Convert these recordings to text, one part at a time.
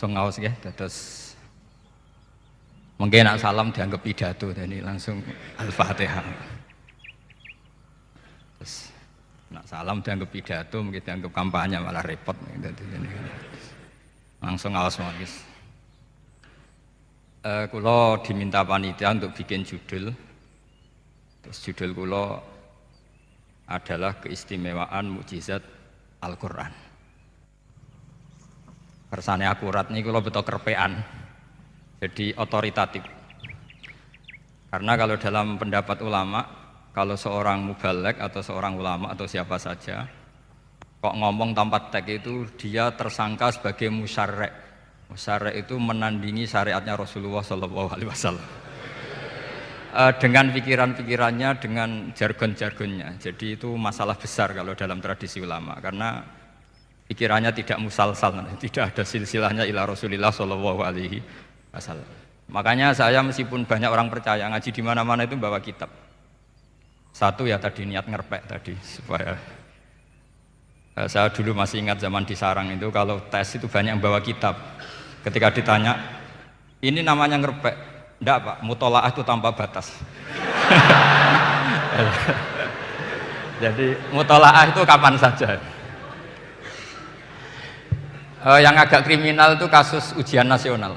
langsung ngaos ya, terus mungkin nak salam dianggap pidato, jadi langsung Al-Fatihah. Terus nak salam dianggap pidato, mungkin dianggap kampanye malah repot. Jadi langsung ngaos magis. Kulo diminta panitia untuk bikin judul. Terus judul kulo adalah keistimewaan mukjizat Al-Quran. Kersane akurat nih kulo betul kerpean. Jadi otoritatif. Karena kalau dalam pendapat ulama, kalau seorang mubalek atau seorang ulama atau siapa saja kok ngomong tanpa teks itu dia tersangka sebagai musyarek. Musyarek itu menandingi syariatnya Rasulullah SAW. Dengan pikiran-pikirannya, dengan jargon-jargonnya. Jadi itu masalah besar kalau dalam tradisi ulama. Karena pikirannya tidak musalsal, tidak ada silsilahnya ila Rasulillah SAW. Makanya saya meskipun banyak orang percaya ngaji di mana-mana itu bawa kitab. Satu ya tadi niat ngerpek tadi supaya saya dulu masih ingat zaman di sarang itu kalau tes itu banyak yang bawa kitab. Ketika ditanya ini namanya ngerpek, enggak Pak, mutolaah itu tanpa batas. Jadi mutolaah itu kapan saja. Yang agak kriminal itu kasus ujian nasional.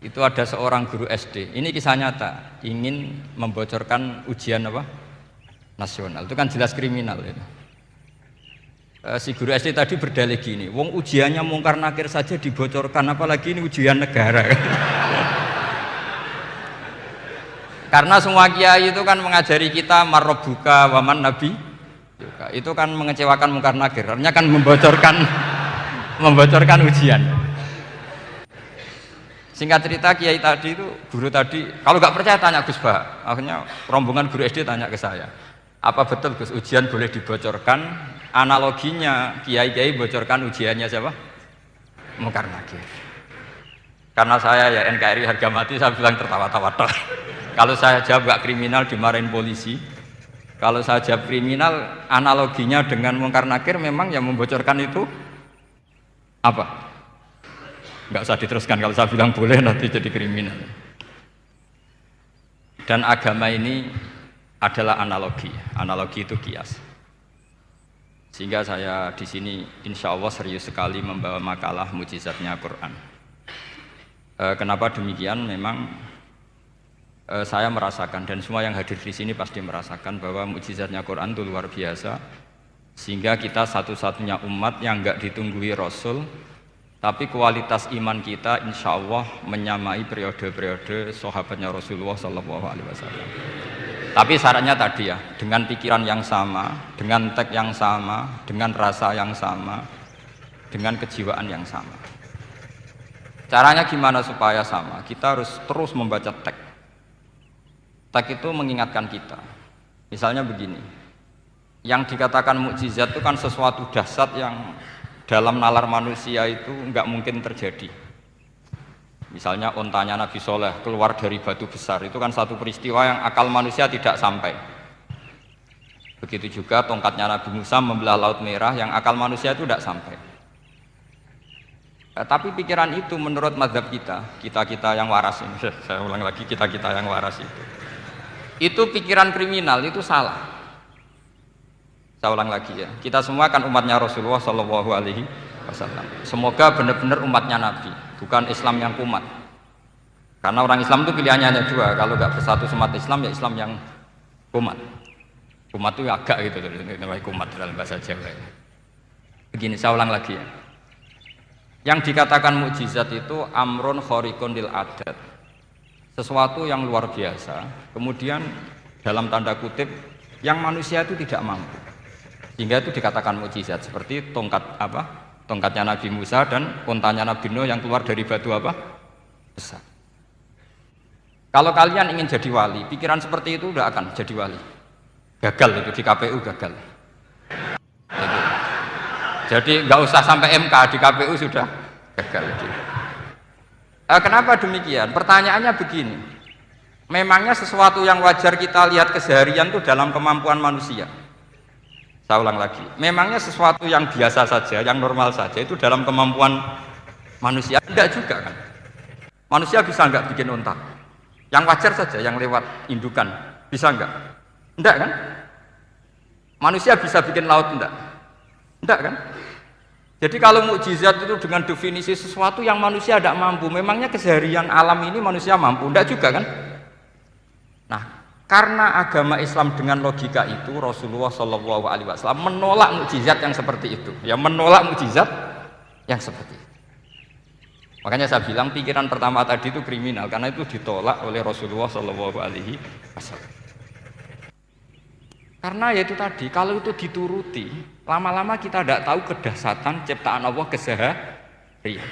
Itu ada seorang guru SD. Ini kisah nyata, ingin membocorkan ujian apa? Nasional. Itu kan jelas kriminal itu. Si guru SD tadi berdalih gini, wong ujiannya mungkar nakir saja dibocorkan, apalagi ini ujian negara. Karena semua kiai itu kan mengajari kita marrobuka waman nabi. Itu kan mengecewakan mungkar nakir. Artinya kan membocorkan ujian. Singkat cerita kiai tadi itu, guru tadi, kalau nggak percaya tanya Gus Bah. Akhirnya rombongan guru SD tanya ke saya, apa betul Gus ujian boleh dibocorkan? Analoginya kiai-kiai bocorkan ujiannya siapa? Mungkar nakir. Karena saya ya NKRI harga mati, saya bilang tertawa-tawa. Kalau saya jawab nggak kriminal dimarahin polisi. Kalau saya jawab kriminal, analoginya dengan mungkar nakir memang yang membocorkan itu apa? Nggak usah diteruskan, kalau saya bilang boleh nanti jadi kriminal. Dan agama ini adalah analogi itu kias. Sehingga saya di sini insya Allah serius sekali membawa makalah mukjizatnya Quran. Kenapa demikian? Memang saya merasakan dan semua yang hadir di sini pasti merasakan bahwa mukjizatnya Quran itu luar biasa. Sehingga kita satu-satunya umat yang nggak ditunggui Rasul. Tapi kualitas iman kita insya Allah menyamai periode-periode sahabatnya Rasulullah SAW. Tapi syaratnya tadi ya, dengan pikiran yang sama, dengan teks yang sama, dengan rasa yang sama, dengan kejiwaan yang sama. Caranya gimana supaya sama? Kita harus terus membaca teks. Teks itu mengingatkan kita. Misalnya begini, yang dikatakan mukjizat itu kan sesuatu dahsyat yang dalam nalar manusia itu enggak mungkin terjadi. Misalnya ontanya Nabi Soleh keluar dari batu besar, itu kan satu peristiwa yang akal manusia tidak sampai. Begitu juga tongkatnya Nabi Musa membelah Laut Merah, yang akal manusia itu tidak sampai. Tapi pikiran itu menurut mazhab kita yang waras ini, saya ulang lagi, kita yang waras itu pikiran kriminal, itu salah. Saya ulang lagi ya, kita semua kan umatnya Rasulullah SAW. Semoga benar-benar umatnya Nabi, bukan Islam yang kumat. Karena orang Islam itu pilihannya hanya dua, kalau nggak bersatu umat Islam ya Islam yang kumat. Kumat itu agak gitu, namanya kumat dalam bahasa Jawa. Begini, saya ulang lagi ya. Yang dikatakan mukjizat itu amrun khariqun lil adat, sesuatu yang luar biasa. Kemudian dalam tanda kutip yang manusia itu tidak mampu. Sehingga itu dikatakan mukjizat, seperti tongkatnya Nabi Musa dan untanya Nabi Nuh yang keluar dari batu apa? Besar. Kalau kalian ingin jadi wali, pikiran seperti itu udah akan jadi wali. Gagal itu di KPU gagal. Jadi nggak usah sampai MK, di KPU sudah gagal. Kenapa demikian? Pertanyaannya begini. Memangnya sesuatu yang wajar kita lihat keseharian itu dalam kemampuan manusia? Saya ulang lagi, memangnya sesuatu yang biasa saja, yang normal saja itu dalam kemampuan Manusia enggak juga kan? Manusia bisa enggak bikin unta? Yang wajar saja, yang lewat indukan, bisa enggak? Enggak kan? Manusia bisa bikin laut enggak? Enggak kan? Jadi kalau mukjizat itu dengan definisi sesuatu yang manusia tidak mampu, memangnya keseharian alam ini manusia mampu? Enggak juga kan? Nah, karena agama Islam dengan logika itu, Rasulullah Shallallahu Alaihi Wasallam menolak mukjizat yang seperti itu, ya menolak mukjizat yang seperti itu. Makanya saya bilang pikiran pertama tadi itu kriminal karena itu ditolak oleh Rasulullah Shallallahu Alaihi Wasallam. Karena ya itu tadi, kalau itu dituruti, lama-lama kita tidak tahu kedahsyatan ciptaan Allah keseharian.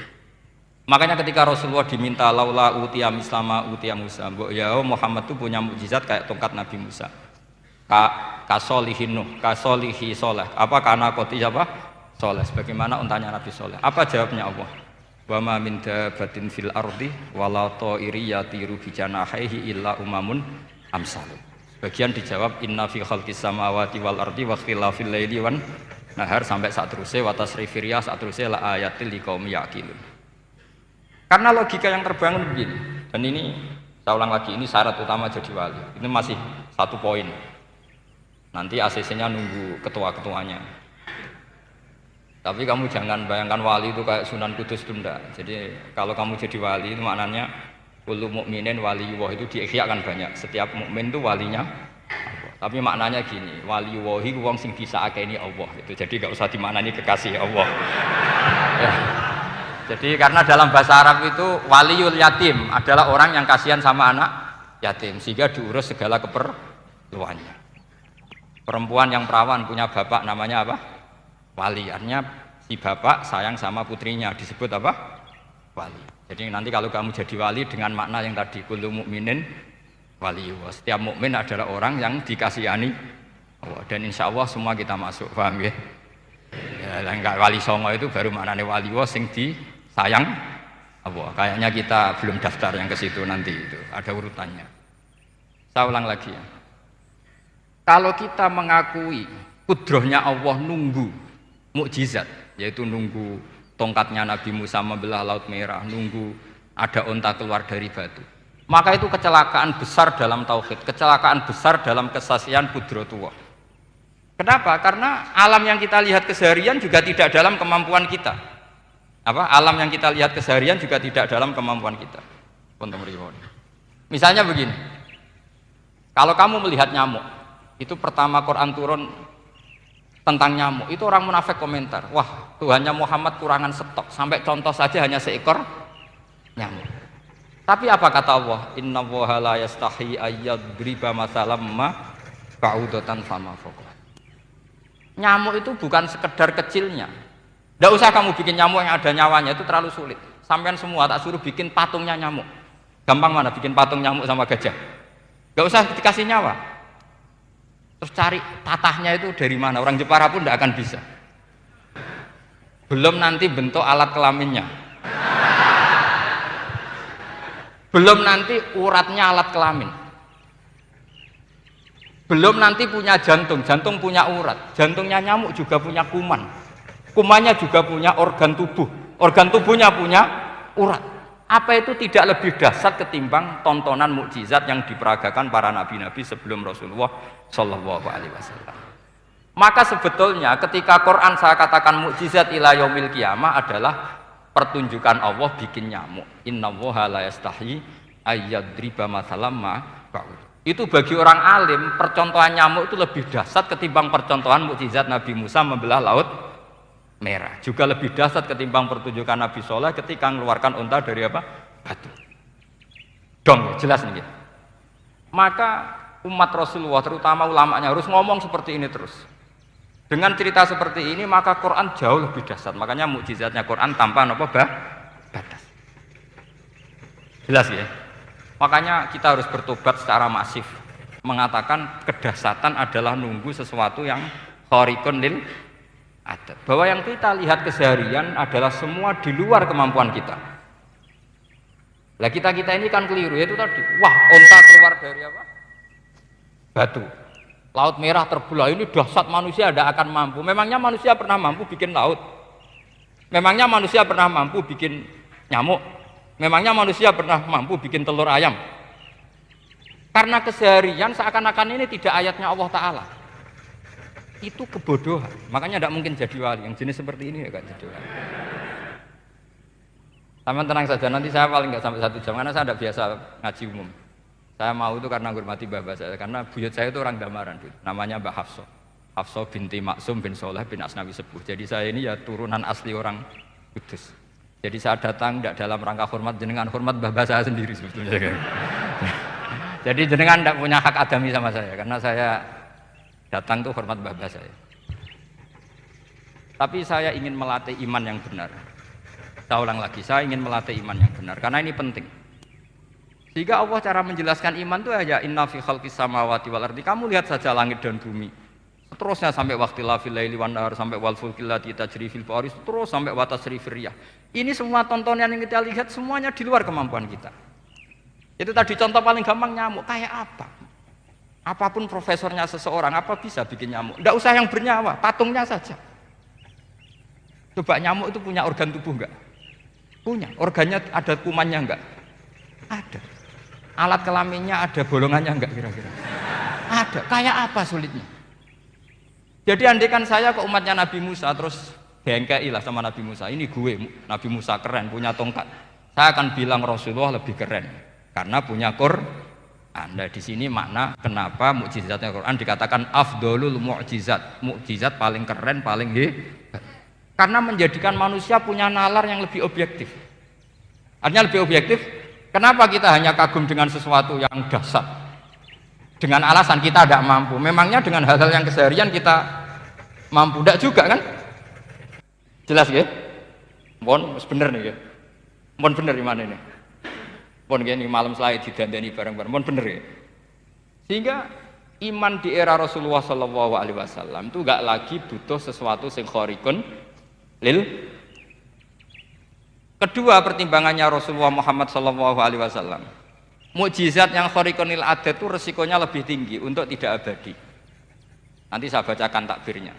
Makanya ketika Rasulullah diminta laula utiya mislama utiya Musa, ya Muhammad itu punya mukjizat kayak tongkat Nabi Musa. Kasolihin Nuh, kasolihi Soleh. Apa karena koti apa? Soleh. Sebagaimana untanya Nabi Soleh. Apa jawabnya Allah? Wa ma min dabatin fil ardi wala ta'iri yatiru bi janahihi illa umamun amsalu. Bagian dijawab inna fi khalqis samawati wal ardi wa ikhtilafil laili wan nahar sampai saat terusnya wa tasrifir riyah saat terusnya la ayatil liqaumi yaqilun. Karena logika yang terbangun begini. Dan ini saya ulang lagi, ini syarat utama jadi wali. Ini masih satu poin. Nanti ACC-nya nunggu ketua-ketuanya. Tapi kamu jangan bayangkan wali itu kayak Sunan Kudus tunda. Jadi kalau kamu jadi wali itu maknanya kullu mukminin waliyullah itu diikhya kan banyak. Setiap mukmin itu walinya Allah. Tapi maknanya gini, waliyullah itu wong sing disakeni Allah itu. Jadi enggak usah dimaknani kekasih Allah. Ya. Jadi karena dalam bahasa Arab itu waliyul yatim adalah orang yang kasihan sama anak yatim sehingga diurus segala keperluannya. Perempuan yang perawan punya bapak namanya apa? Wali. Artinya si bapak sayang sama putrinya disebut apa? Wali. Jadi nanti kalau kamu jadi wali dengan makna yang tadi kullu mukminin waliyullah. Setiap mukmin adalah orang yang dikasihani Allah dan insya Allah semua kita masuk, paham ya? Ya enggak wali songo itu baru maknanya waliyullah sing disayang Allah. Kayaknya kita belum daftar yang ke situ nanti itu ada urutannya. Saya ulang lagi ya. Kalau kita mengakui kudrohnya Allah nunggu mukjizat, yaitu nunggu tongkatnya Nabi Musa membelah Laut Merah, nunggu ada unta keluar dari batu. Maka itu kecelakaan besar dalam tauhid, kecelakaan besar dalam kesaksian kudratullah. Kenapa? Karena alam yang kita lihat keseharian juga tidak dalam kemampuan kita. Alam yang kita lihat keseharian juga tidak dalam kemampuan kita. Misalnya begini, kalau kamu melihat nyamuk, itu pertama Quran turun tentang nyamuk, itu orang munafik komentar, wah Tuhannya Muhammad kurangan stok, sampai contoh saja hanya seekor nyamuk. Tapi apa kata Allah? Inna Allaha la yastahi ayyadriba masalam ma ba'udatan fama fawqa. Nyamuk itu bukan sekedar kecilnya. Tidak usah kamu bikin nyamuk yang ada nyawanya, itu terlalu sulit. Sampean semua tak suruh bikin patungnya nyamuk. Gampang mana bikin patung nyamuk sama gajah? Tidak usah dikasih nyawa. Terus cari tatahnya itu dari mana, orang Jepara pun tidak akan bisa. Belum nanti bentuk alat kelaminnya, belum nanti uratnya alat kelamin, belum nanti punya jantung, jantung punya urat, jantungnya nyamuk juga punya kuman, kumannya juga punya organ tubuh, organ tubuhnya punya urat. Apa itu tidak lebih dahsyat ketimbang tontonan mukjizat yang diperagakan para nabi-nabi sebelum Rasulullah Shallallahu Alaihi Wasallam? Maka sebetulnya ketika Quran saya katakan mukjizat ila yaumil qiyamah adalah pertunjukan Allah bikin nyamuk. Inna Allaha la yastahi ayyadriba mathalam ma ba'ud. Itu bagi orang alim percontohan nyamuk itu lebih dahsyat ketimbang percontohan mukjizat Nabi Musa membelah Laut Merah. Juga lebih dahsyat ketimbang pertunjukan Nabi Soleh ketika mengeluarkan unta dari apa? Batu. Dong, jelas nih. Maka umat Rasulullah terutama ulamanya harus ngomong seperti ini terus. Dengan cerita seperti ini maka Quran jauh lebih dahsyat. Makanya mukjizatnya Quran tanpa apa batas. Jelas ya. Makanya kita harus bertobat secara masif, mengatakan kedahsyatan adalah nunggu sesuatu yang khariqun lil adat. Bahwa yang kita lihat keseharian adalah semua di luar kemampuan kita. Lah kita ini kan keliru, yaitu tadi, wah onta keluar dari apa? Batu. Laut Merah terbelah, ini dahsyat, manusia tidak akan mampu. Memangnya manusia pernah mampu bikin laut? Memangnya manusia pernah mampu bikin Nyamuk. Memangnya manusia pernah mampu bikin telur ayam? Karena keseharian seakan-akan ini tidak ayatnya Allah Ta'ala. Itu kebodohan. Makanya tidak mungkin jadi wali. Yang jenis seperti ini ya gak jadi wali. Sama tenang saja, nanti saya paling nggak sampai 1 jam karena saya tidak biasa ngaji umum. Saya mau itu karena hormati bapak saya, karena buyut saya itu orang Damaran, namanya Mbak Hafsah. Hafsah binti Maksum bin Soleh bin Asnawi Sepuh. Jadi saya ini ya turunan asli orang Kudus. Jadi saya datang tidak dalam rangka hormat jenengan, hormat bapak saya sendiri sebetulnya. Jadi jenengan tidak punya hak adami sama saya, karena saya datang tuh hormat bapak saya. Tapi saya ingin melatih iman yang benar. Saya ulang lagi, saya ingin melatih iman yang benar karena ini penting. Sehingga Allah cara menjelaskan iman itu aja inna fi khalqis samawati wal ardi. Kamu lihat saja langit dan bumi. Seterusnya sampai waqtil laili wan nahar sampai wal fulkil lati tajri fil bahri terus sampai wa tasrifir riyah. Ini semua tontonan yang kita lihat semuanya di luar kemampuan kita. Itu tadi contoh paling gampang nyamuk kayak apa? Apapun profesornya seseorang apa bisa bikin nyamuk? Enggak usah yang bernyawa, patungnya saja. Coba nyamuk itu punya organ tubuh enggak? Punya. Organnya ada kumannya enggak? Ada. Alat kelaminnya ada bolongannya enggak kira-kira? Ada. Kayak apa sulitnya? Jadi andaikan saya ke umatnya Nabi Musa terus bengkai lah sama Nabi Musa. Ini gue, Nabi Musa keren, punya tongkat. Saya akan bilang Rasulullah lebih keren karena punya Quran. Anda di sini makna kenapa mukjizatnya Quran dikatakan afdolul mukjizat. Mukjizat paling keren, paling hebat. Karena menjadikan manusia punya nalar yang lebih objektif. Artinya lebih objektif, kenapa kita hanya kagum dengan sesuatu yang dahsyat? Dengan alasan kita tidak mampu. Memangnya dengan hal-hal yang keseharian kita mampu? Tidak juga kan? Jelas ya? Mohon bener nih ya? Mohon bener di mana ini? Mohon gini malam selai didandani bareng-bareng. Mohon bener ya? Sehingga iman di era Rasulullah SAW itu gak lagi butuh sesuatu yang khariqun lil. Kedua pertimbangannya Rasulullah Muhammad SAW, mukjizat yang khariqun lil adat itu resikonya lebih tinggi untuk tidak abadi. Nanti saya bacakan takbirnya.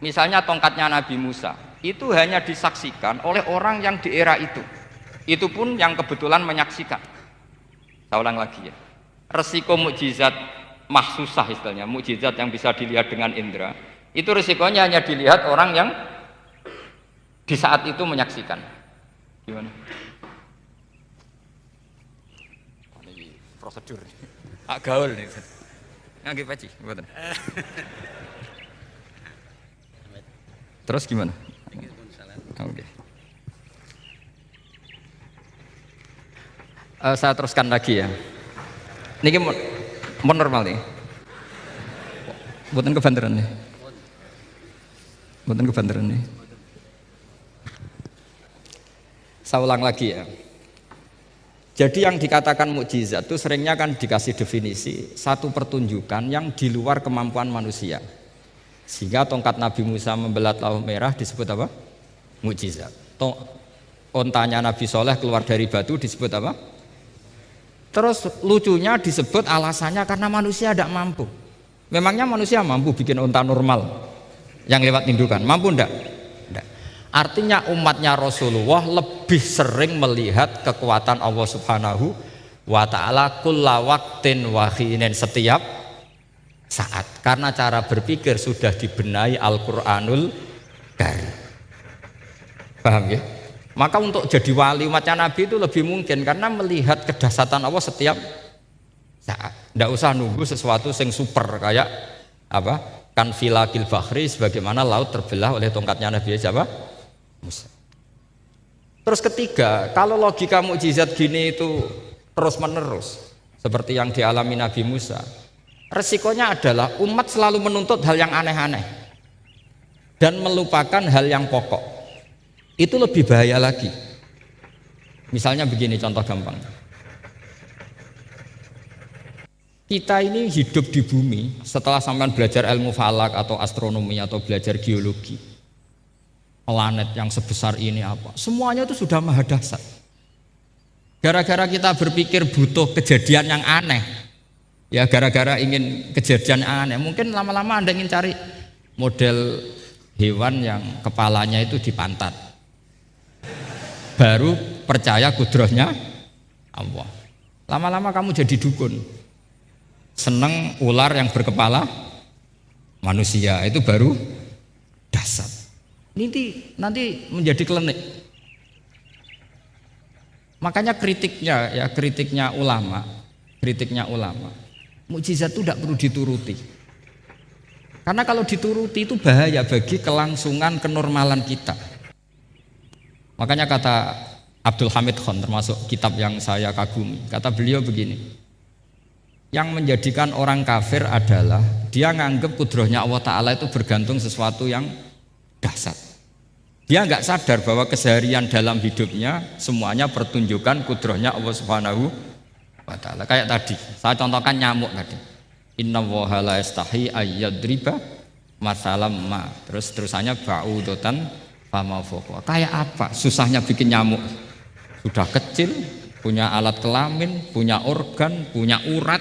Misalnya tongkatnya Nabi Musa itu hanya disaksikan oleh orang yang di era itu pun yang kebetulan menyaksikan. Saya ulang lagi ya, resiko mukjizat mahsusah istilahnya, mukjizat yang bisa dilihat dengan indera itu resikonya hanya dilihat orang yang di saat itu menyaksikan. Gimana? Ini prosedur. Gaul nih. Nggih peci, mboten. Terus gimana? Oke. Saya teruskan lagi ya. Niki mun normal nih. Mboten kebanteran nih. Mboten kebanteran nih. Saya ulang lagi ya. Jadi yang dikatakan mukjizat itu seringnya kan dikasih definisi satu pertunjukan yang di luar kemampuan manusia. Sehingga tongkat Nabi Musa membelah laut merah disebut apa? Mukjizat. Ontanya Nabi Soleh keluar dari batu disebut apa? Terus lucunya disebut alasannya karena manusia tidak mampu. Memangnya manusia mampu bikin onta normal yang lewat indukan? Mampu enggak? Enggak. Artinya umatnya Rasulullah lebih sering melihat kekuatan Allah Subhanahu wa ta'ala kulla waqtin wa hinin, setiap saat, karena cara berpikir sudah dibenahi Al-Qur'anul Karim. Paham ya? Maka untuk jadi wali umatnya Nabi itu lebih mungkin karena melihat kedahsyatan Allah setiap saat. Tidak usah nunggu sesuatu yang super kayak apa? Kan filakil bakhri, sebagaimana laut terbelah oleh tongkatnya Nabi siapa? Musa. Terus ketiga, kalau logika mukjizat gini itu terus menerus seperti yang dialami Nabi Musa, resikonya adalah umat selalu menuntut hal yang aneh-aneh dan melupakan hal yang pokok. Itu lebih bahaya lagi. Misalnya begini contoh gampang. Kita ini hidup di bumi setelah sampean belajar ilmu falak atau astronomi atau belajar geologi. Planet yang sebesar ini apa? Semuanya itu sudah maha dahsyat. Gara-gara kita berpikir butuh kejadian yang aneh. Ya gara-gara ingin kejadian yang aneh. Mungkin lama-lama Anda ingin cari model hewan yang kepalanya itu di pantat. baru percaya kudrohnya Allah. Lama-lama kamu jadi dukun, seneng ular yang berkepala manusia, itu baru dasar. Nanti menjadi klinik. Makanya kritiknya ulama, mukjizat itu tidak perlu dituruti. Karena kalau dituruti itu bahaya bagi kelangsungan kenormalan kita. Makanya kata Abdul Hamid Khan, termasuk kitab yang saya kagumi, kata beliau begini, yang menjadikan orang kafir adalah dia nganggep kudrohnya Allah Ta'ala itu bergantung sesuatu yang dahsyat. Dia nggak sadar bahwa keseharian dalam hidupnya semuanya pertunjukan kudrohnya Allah Subhanahu wa Ta'ala. Kayak tadi, saya contohkan nyamuk tadi. Inna woha la yastahi ayyadriba masalam ma. Terusannya ba'udotan fama fokwa. Kayak apa susahnya bikin nyamuk? Sudah kecil, punya alat kelamin, punya organ, punya urat,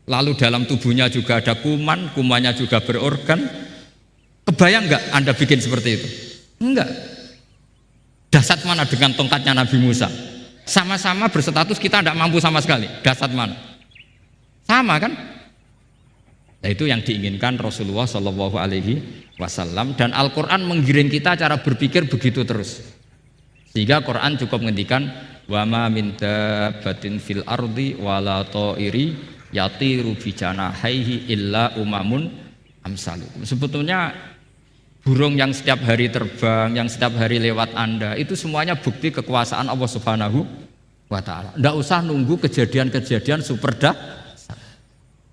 lalu dalam tubuhnya juga ada kuman, kumannya juga berorgan. Kebayang nggak Anda bikin seperti itu? Enggak. Dasar mana dengan tongkatnya Nabi Musa? Sama-sama berstatus kita tidak mampu sama sekali. Dasar mana? Sama kan? Nah, itu yang diinginkan Rasulullah Shallallahu Alaihi Wasallam, dan Al-Quran menggiring kita cara berpikir begitu terus. Sehingga Quran cukup menghentikan wa ma min dabbatin fil ardi wala ta'iri yatiru bi janahaihi illa umamun amsalukum. Sebetulnya burung yang setiap hari terbang, yang setiap hari lewat Anda, itu semuanya bukti kekuasaan Allah Subhanahu wa Ta'ala. Tidak usah nunggu kejadian-kejadian super dahsyat.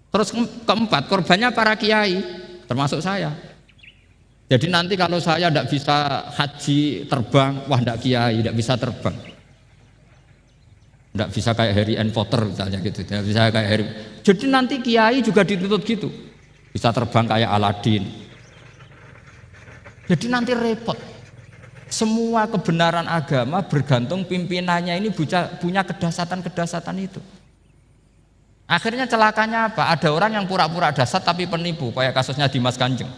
Terus keempat, korbannya para kiai, termasuk saya. Jadi nanti kalau saya tidak bisa haji terbang, wah tidak kiai, tidak bisa terbang. Tidak bisa kayak Harry N. Potter misalnya gitu, tidak bisa kayak Harry. Jadi nanti kiai juga dituntut gitu, bisa terbang kayak Aladin. Jadi nanti repot. Semua kebenaran agama bergantung pimpinannya ini punya kedasatan itu. Akhirnya celakanya apa? Ada orang yang pura-pura dasar tapi penipu, kayak kasusnya Dimas Kanjeng.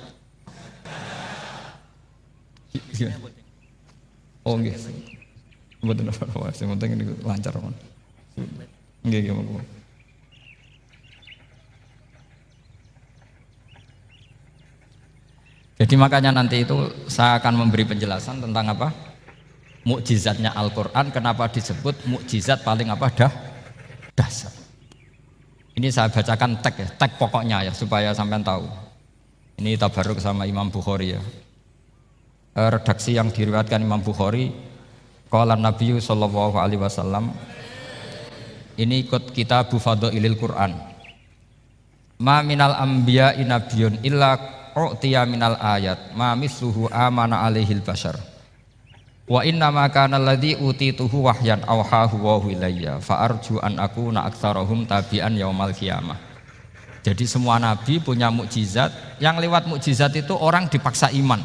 Oh nggih. Mboten apa-apa, sing penting niku lancar mon. Nggih monggo. Jadi makanya nanti itu saya akan memberi penjelasan tentang apa? Mukjizatnya Al-Qur'an, kenapa disebut mukjizat paling dasar. Ini saya bacakan tag pokoknya ya supaya sampean tahu. Ini tabaruk sama Imam Bukhari ya. Redaksi yang diriwayatkan Imam Bukhari, qala Nabi sallallahu alaihi wasallam. Ini ikut kitab Fadhailil Quran. Ma minal anbiya'i nabiyyun illa u'tiya minal ayat ma misluhu amana alaihil bashar. Wa inna ma kana alladhi utituhu wahyan awhahu wa ilayya fa arju an akuna aktsarahum tabi'an yaumal qiyamah. Jadi semua nabi punya mukjizat, yang lewat mukjizat itu orang dipaksa iman.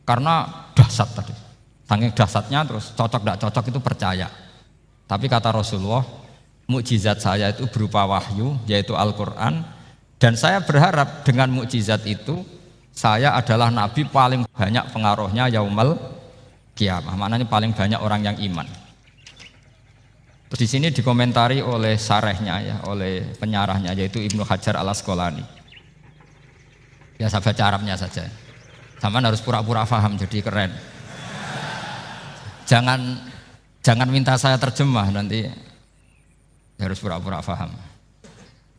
Karena dahsyat tadi. Saking dahsyatnya terus cocok tidak cocok itu percaya. Tapi kata Rasulullah, mukjizat saya itu berupa wahyu yaitu Al-Qur'an, dan saya berharap dengan mukjizat itu saya adalah nabi paling banyak pengaruhnya yaumal kiamah, maknanya paling banyak orang yang iman. Terus di sini dikomentari oleh sarehnya ya, oleh penyarahnya yaitu Ibnu Hajar Al-Asqalani. Ya saya baca Arabnya saja. Sama harus pura-pura paham jadi keren. Jangan minta saya terjemah nanti harus pura-pura paham.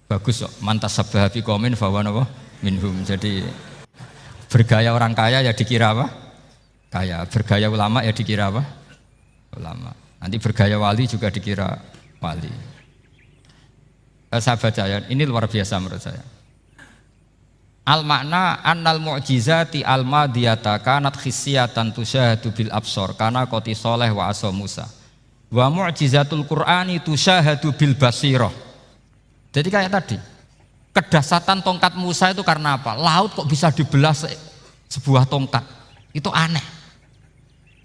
Bagus kok, mantas sabah fi qaumin fa huwa minhum. Jadi bergaya orang kaya ya dikira apa? Kaya, bergaya ulama ya dikira apa? Ulama. Nanti bergaya wali juga dikira wali. Saya baca ya, ini luar biasa menurut saya. Al makna annal mu'jizati al madiyata kanat khissiyatan tusyahadu bil absor kana qoti soleh wa asa Musa. Wa mu'jizatul Qur'ani tusyahadu bil basirah. Jadi kayak tadi, kedasatan tongkat Musa itu karena apa? Laut kok bisa dibelah sebuah tongkat? Itu aneh.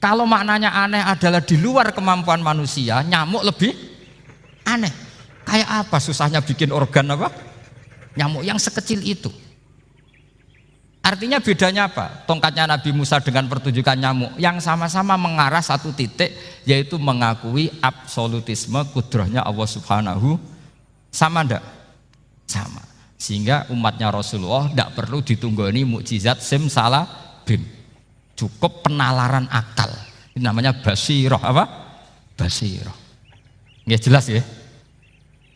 Kalau maknanya aneh adalah di luar kemampuan manusia, nyamuk lebih aneh. Kayak apa susahnya bikin organ apa? Nyamuk yang sekecil itu. Artinya bedanya apa? Tongkatnya Nabi Musa dengan pertunjukan nyamuk yang sama-sama mengarah satu titik, yaitu mengakui absolutisme kudrahnya Allah Subhanahu. Sama ndak? Sama. Sehingga umatnya Rasulullah tidak perlu ditunggoni mukjizat simsalabim. Cukup penalaran akal. Ini namanya basirah apa? Basirah. Nggih jelas ya?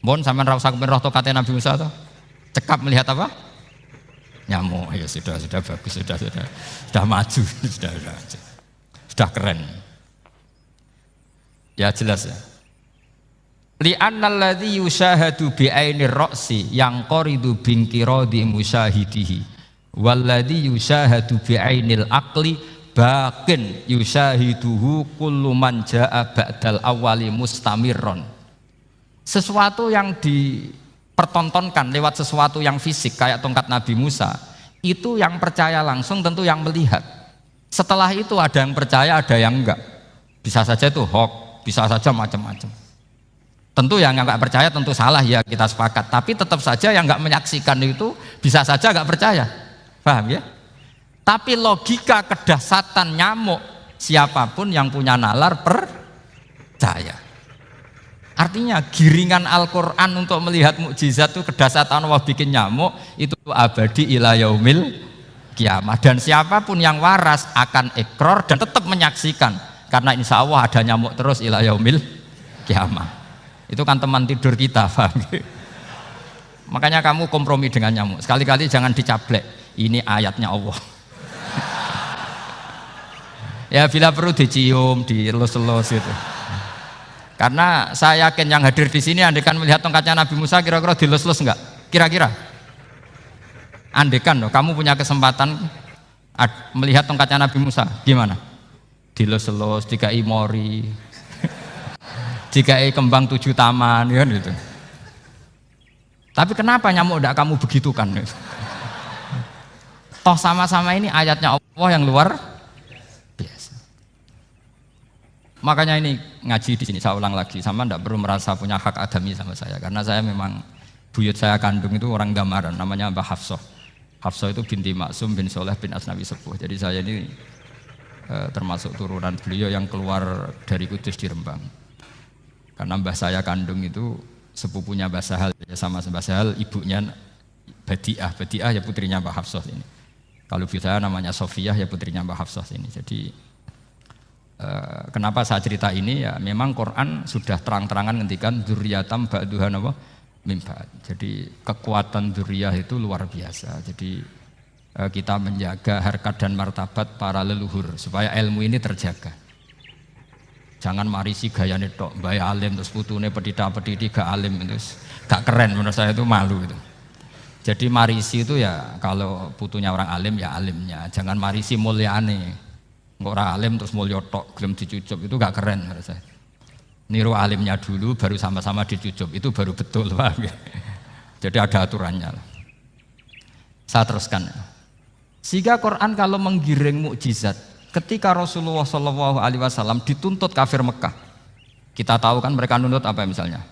Mohon sampean ra usah kepen roh tongkatnya Nabi Musa toh. Cekap melihat apa? Nyamuk. Ya sudah bagus, sudah maju, sudah keren. Ya jelas ya. Li'annal ladzi yusyahadu bi ainir ra'si yang qaridu binqiradi musyahidihi walladzi yusyahadu bi ainil aqli baqin yusyahiduhu kullu man jaa ba'dal awwali mustamirron. Sesuatu yang dipertontonkan lewat sesuatu yang fisik kayak tongkat Nabi Musa, itu yang percaya langsung tentu yang melihat. Setelah itu ada yang percaya, ada yang enggak. Bisa saja itu hoax, bisa saja macam-macam. Tentu yang enggak percaya tentu salah, ya kita sepakat. Tapi tetap saja yang enggak menyaksikan itu bisa saja enggak percaya. Paham ya? Tapi logika kedahsyatan nyamuk, siapapun yang punya nalar percaya. Artinya giringan Al-Quran untuk melihat mukjizat itu kedahsyatan Allah bikin nyamuk itu abadi ila yaumil kiamah, dan siapapun yang waras akan ikrar dan tetap menyaksikan, karena insya Allah ada nyamuk terus ila yaumil kiamah. Itu kan teman tidur kita, paham? Makanya kamu kompromi dengan nyamuk, sekali-kali jangan dicaplek, ini ayatnya Allah. Ya bila perlu dicium, dielus-elus gitu. Karena saya yakin yang hadir di sini andekan melihat tongkatnya Nabi Musa kira-kira dilus-lus enggak? Kira-kira? Andekan loh, kamu punya kesempatan melihat tongkatnya Nabi Musa, gimana? Dilus-lus, dikai mori, dikai kembang 7 taman, ya gitu. Tapi kenapa nyamuk enggak kamu begitukan? Toh sama-sama ini ayatnya Allah yang luar biasa. Makanya ini ngaji di sini saya ulang lagi, sama ndak perlu merasa punya hak adami sama saya, karena saya memang buyut saya kandung itu orang Gamaran, namanya Mbah Hafsah. Hafsah itu binti Maksum bin Soleh bin Asnawi Sepuh. Jadi saya ini termasuk turunan beliau yang keluar dari Kudus di Rembang. Karena mbah saya kandung itu sepupunya Mbah Sahal, ya sama Mbah Sahal, ibunya Badiah. Badiah ya putrinya Mbah Hafsah ini. Kalau ibu saya namanya Sofiyah, ya putrinya Mbah Hafsah ini. Jadi kenapa saya cerita ini, ya memang Quran sudah terang-terangan ngendikan dzurriyatam ba'duha apa mimba. Jadi kekuatan dzurriyah itu luar biasa. Jadi kita menjaga harkat dan martabat para leluhur supaya ilmu ini terjaga. Jangan marisi gayane tok, mbah alim terus putune pedita-pediti gak alim, terus gak keren, menurut saya itu malu gitu. Jadi marisi itu ya kalau putunya orang alim ya alimnya, jangan marisi mulyane. Nggak orang alim terus mulya tok gelem dicucup, itu gak keren menurut saya. Niru alimnya dulu baru sama-sama dicucup, itu baru betul, paham ya? Jadi ada aturannya. Saya teruskan. Sehingga Quran kalau menggiring mukjizat, ketika Rasulullah SAW dituntut kafir Mekah, kita tahu kan mereka nuntut apa misalnya?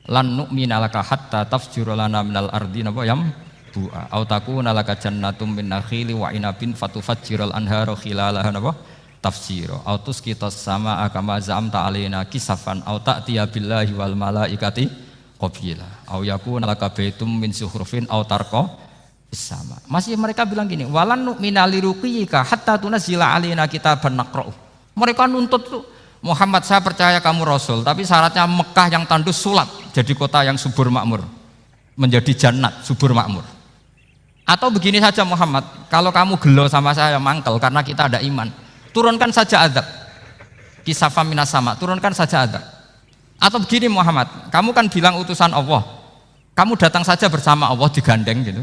Lan nu'mina laka hatta tafjura lana minal ardi napa yam bu'a au takuna laka jannatum min nakhili wa inabin fatufajjiral anhara khilalaha napa tafsira au tusqitas samaa kama zamta alaina kisafan au ta'tiya billahi wal malaikati qabila au yakuna laka baitum min zuhrufin au tarqa sama. Masih mereka bilang gini, walan nu'mina liruqiyika hatta tunzila alaina kitaban naqra'u. Mereka nuntut tuh, Muhammad saya percaya kamu Rasul, tapi syaratnya Mekah yang tandus sulap jadi kota yang subur makmur, menjadi jannat subur makmur. Atau begini saja Muhammad, kalau kamu gelo sama saya mangkel karena kita ada iman, turunkan saja azab, kisafam minas sama, turunkan saja azab. Atau begini Muhammad, kamu kan bilang utusan Allah, kamu datang saja bersama Allah digandeng gitu,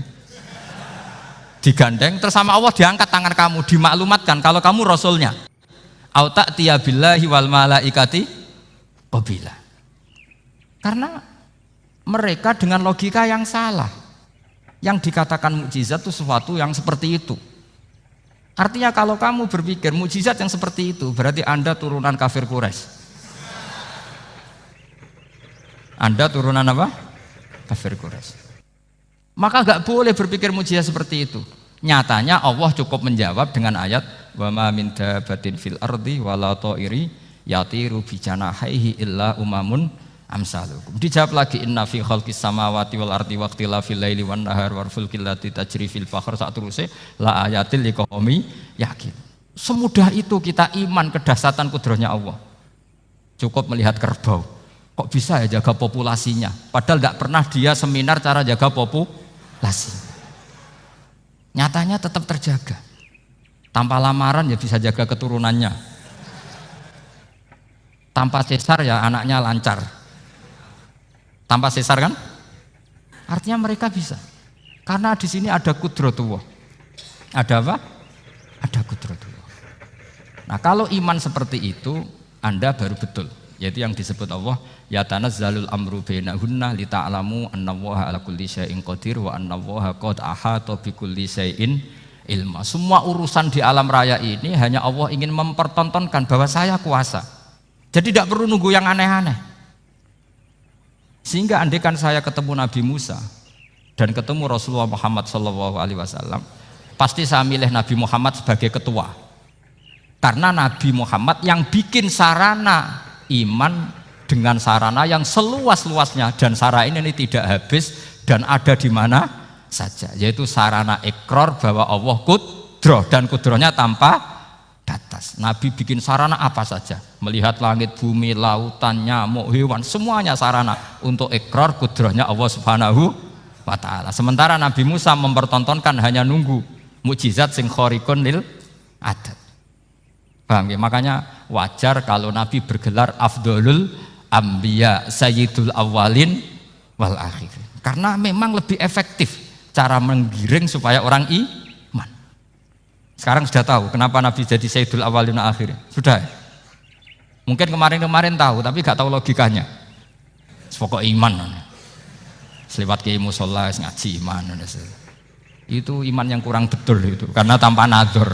digandeng terus sama Allah diangkat tangan kamu, dimaklumatkan kalau kamu Rasulnya. Au ta'tiya billahi wal malaikati qabila. Karena mereka dengan logika yang salah, yang dikatakan mukjizat itu sesuatu yang seperti itu. Artinya kalau kamu berpikir mukjizat yang seperti itu, berarti Anda turunan kafir Quraisy. Anda turunan apa? Kafir Quraisy. Maka nggak boleh berpikir mukjizat seperti itu. Nyatanya Allah cukup menjawab dengan ayat wa ma min dabatin fil ardi wala ta'iri yatiru bi janahihi illa umamun amsalukum. Dijawab lagi inna fi khalqis samawati wal ardi waqtilafil laili wan nahar wal fulkil lati tajri fil bahr sak teruse la ayatil liqaumi yakin. Semudah itu kita iman kedahsyatan kudrahnya Allah. Cukup melihat kerbau. Kok bisa ya jaga populasinya? Padahal tidak pernah dia seminar cara jaga populasi. Nyatanya tetap terjaga. Tanpa lamaran ya bisa jaga keturunannya. Tanpa sesar ya anaknya lancar. Tanpa sesar kan? Artinya mereka bisa. Karena di sini ada kudratullah. Ada apa? Ada kudratullah. Nah, kalau iman seperti itu, Anda baru betul. Yaitu yang disebut Allah ya tanazzalul amru bainahunna lita'lamu annallaha ala kulli syai'in qadir wa annallaha qad ahata bi kulli syai'in ilma. Semua urusan di alam raya ini hanya Allah ingin mempertontonkan bahwa saya kuasa. Jadi tidak perlu nunggu yang aneh-aneh. Sehingga andaikan saya ketemu Nabi Musa dan ketemu Rasulullah Muhammad SAW, pasti saya milih Nabi Muhammad sebagai ketua. Karena Nabi Muhammad yang bikin sarana iman dengan sarana yang seluas-luasnya, dan sarana ini tidak habis dan ada di mana saja, yaitu sarana ikrar bahwa Allah kudroh dan kudrohnya tanpa batas. Nabi bikin sarana apa saja, melihat langit, bumi, lautan, nyamuk, hewan, semuanya sarana untuk ikrar kudrohnya Allah Subhanahu wa ta'ala. Sementara Nabi Musa mempertontonkan hanya nunggu mukjizat sing khariqun lil adat. Paham ya? Makanya wajar kalau Nabi bergelar Afdolul Ambiya Sayyidul Awwalin wal Akhirin. Karena memang lebih efektif cara menggiring supaya orang iman. Sekarang sudah tahu kenapa Nabi jadi Sayyidul Awwalin wal Akhirin? Sudah. Mungkin kemarin-kemarin tahu tapi gak tahu logikanya. Pokok iman. Selewat kiai musola ngaji iman. Itu iman yang kurang betul itu, karena tanpa nadzor.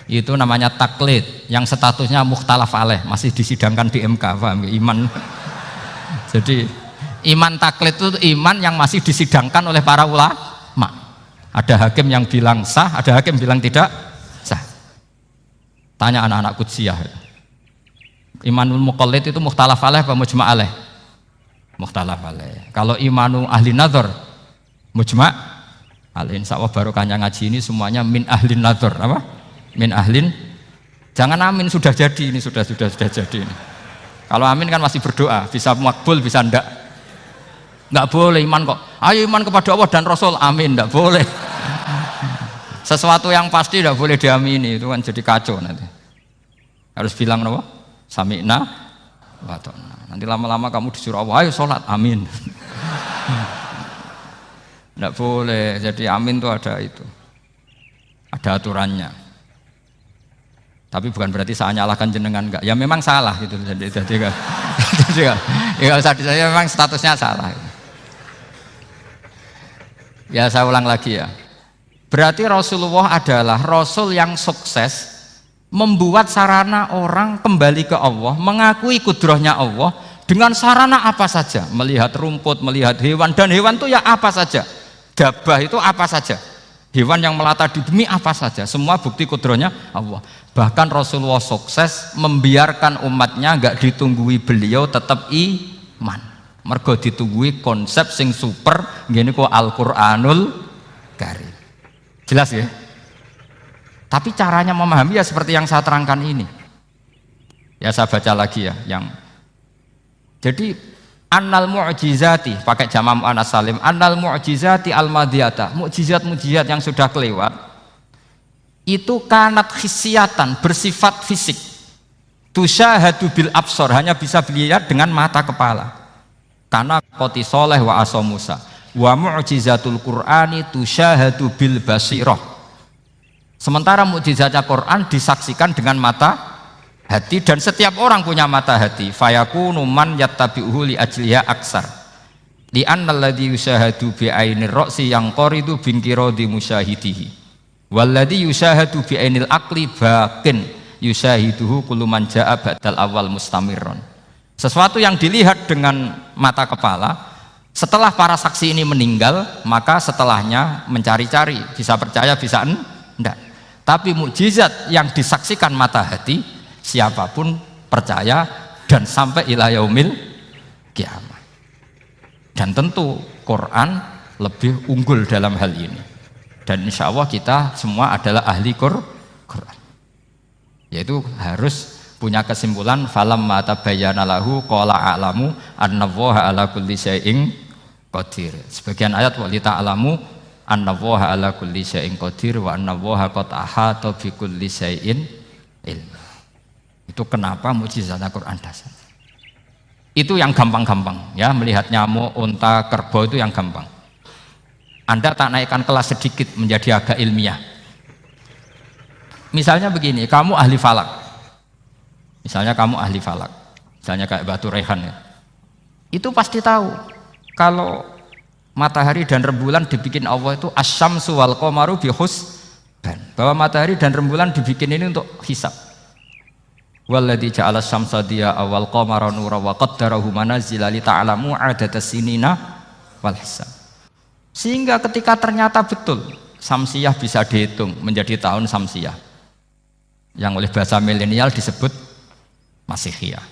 Itu namanya taklid yang statusnya mukhtalaf alaih, masih disidangkan di MK, paham? Iman. Jadi iman taklid itu iman yang masih disidangkan oleh para ulama. Ada hakim yang bilang sah, ada hakim bilang tidak sah. Tanya anak-anak Qudsiyah. Imanul muqallid itu mukhtalaf alaih apa mujma' alaih? Mukhtalaf alaih. Kalau imanu ahli nadzar mujma' alaih. Insyaallah barokahnya ngaji ini semuanya min ahli nadzar, apa? Min ahlin, jangan amin sudah jadi, ini sudah jadi ini. Kalau amin kan masih berdoa, bisa makbul bisa ndak boleh iman kok. Ayo iman kepada Allah dan Rasul, amin, ndak boleh. Sesuatu yang pasti ndak boleh diamini, itu kan jadi kacau nanti. Harus bilang apa? Sami'na wa ta'na. Nanti lama-lama kamu disuruh Allah, ayo sholat, amin. Ndak boleh, jadi amin itu ada itu, ada aturannya. Tapi bukan berarti saya nyalahkan jenengan, enggak. Ya memang salah gitu. Jadi ya saya memang statusnya salah. Ya saya ulang lagi ya. Berarti Rasulullah adalah Rasul yang sukses membuat sarana orang kembali ke Allah, mengakui kudrohnya Allah dengan sarana apa saja, melihat rumput, melihat hewan, dan hewan itu ya apa saja. Dabah itu apa saja. Hewan yang melata di bumi apa saja, semua bukti kudrohnya Allah. Bahkan Rasulullah sukses membiarkan umatnya enggak ditunggui beliau tetap iman. Mergo ditunggui konsep sing super ngene kok Al-Qur'anul Karim. Jelas ya? Tapi caranya memahami ya seperti yang saya terangkan ini. Ya saya baca lagi ya yang. Jadi annal mu'jizati pakai jama' muannas salim, annal mu'jizati al-madiyata, mukjizat-mukjizat yang sudah kelewat itu kanat khisiatan, bersifat fisik, tusyahadu bil absor, hanya bisa dilihat dengan mata kepala, karena qoti soleh wa aso Musa, wa mu'jizatul Qur'ani tusyahadu bil basirah. Sementara mukjizatnya Quran disaksikan dengan mata hati, dan setiap orang punya mata hati. Fayakunu man yattabi'uhu li ajliha aksar li annal ladzi yusyahadu bi ainir ra'si yang qaridu bin qiradi musyahidihi walladzi yusyahadu bi ainil aqli baqin yusyahiduhu kullu man jaa ba'dal awal mustamirron. Sesuatu yang dilihat dengan mata kepala Setelah para saksi ini meninggal, maka setelahnya mencari-cari, bisa percaya, bisa enggak. Tapi mukjizat yang disaksikan mata hati, siapapun percaya dan sampai ila yaumil kiamat. Dan tentu Quran lebih unggul dalam hal ini. Dan insya Allah kita semua adalah ahli Quran. Yaitu harus punya kesimpulan falamma tabayyana lahu qala a'lamu annallaha ala kulli syai'in qadir. Sebagian ayat wa li ta'lamu annallaha ala kulli syai'in qadir wa annallaha qad ahata bi kulli syai'in ilma. Itu kenapa mukjizat Al-Qur'an dasar. Itu yang gampang-gampang ya, melihat nyamuk, unta, kerbau itu yang gampang. Anda tak naikkan kelas sedikit menjadi agak ilmiah. Misalnya begini, kamu ahli falak. Misalnya kamu ahli falak, misalnya kayak Batu Rehan ya. Itu pasti tahu kalau matahari dan rembulan dibikin Allah itu asyamsu wal qamaru bi husban. Bahwa matahari dan rembulan dibikin ini untuk hisab. Walladzi ja'ala asy-syamsa diya'a wal qamara nuran wa qaddarahu manazila li ta'lamu 'adadas sinina wal hisab. Sehingga ketika ternyata betul Samsiyah bisa dihitung menjadi tahun Samsiyah. Yang oleh bahasa milenial disebut Masihiyah.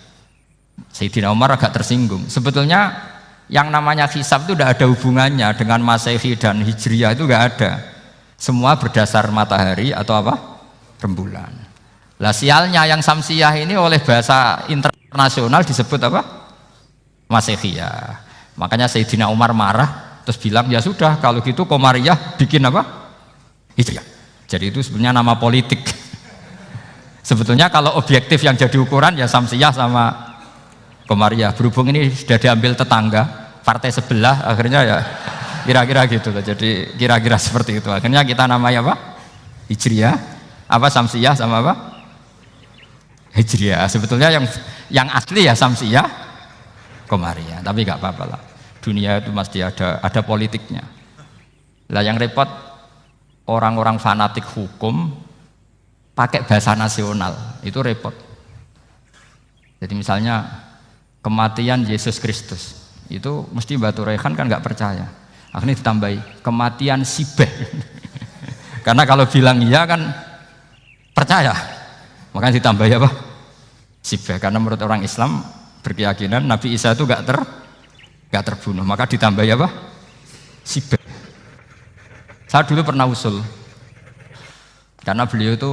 Sayyidina Umar agak tersinggung. Sebetulnya yang namanya hisab itu tidak ada hubungannya dengan Masehi dan Hijriyah, itu enggak ada. Semua berdasar matahari atau apa? Rembulan. Lah sialnya yang Samsiyah ini oleh bahasa internasional disebut apa? Masihiyah. Makanya Sayyidina Umar marah terus bilang ya sudah kalau gitu Qamariyah bikin apa? Hijriyah. Jadi itu sebenarnya nama politik. Sebetulnya kalau objektif yang jadi ukuran ya Samsiyah sama Qamariyah. Berhubung ini sudah diambil tetangga partai sebelah, akhirnya ya kira-kira gitu. Jadi kira-kira seperti itu. Akhirnya kita namanya apa? Hijriyah, apa Samsiyah sama apa? Hijriyah. Sebetulnya yang asli ya Samsiyah, Qamariyah. Tapi nggak apa-apa lah. Dunia itu mesti ada politiknya. Lah yang repot orang-orang fanatik hukum pakai bahasa nasional, itu repot. Jadi misalnya kematian Yesus Kristus, itu mesti Batu Rehan kan nggak percaya. Akhirnya ditambahi kematian Sibeh. Karena kalau bilang iya kan percaya, makanya ditambahi apa? Sibeh. Karena menurut orang Islam berkeyakinan Nabi Isa itu nggak terbunuh, maka ditambahi apa? Sibeh. Saya dulu pernah usul, karena beliau itu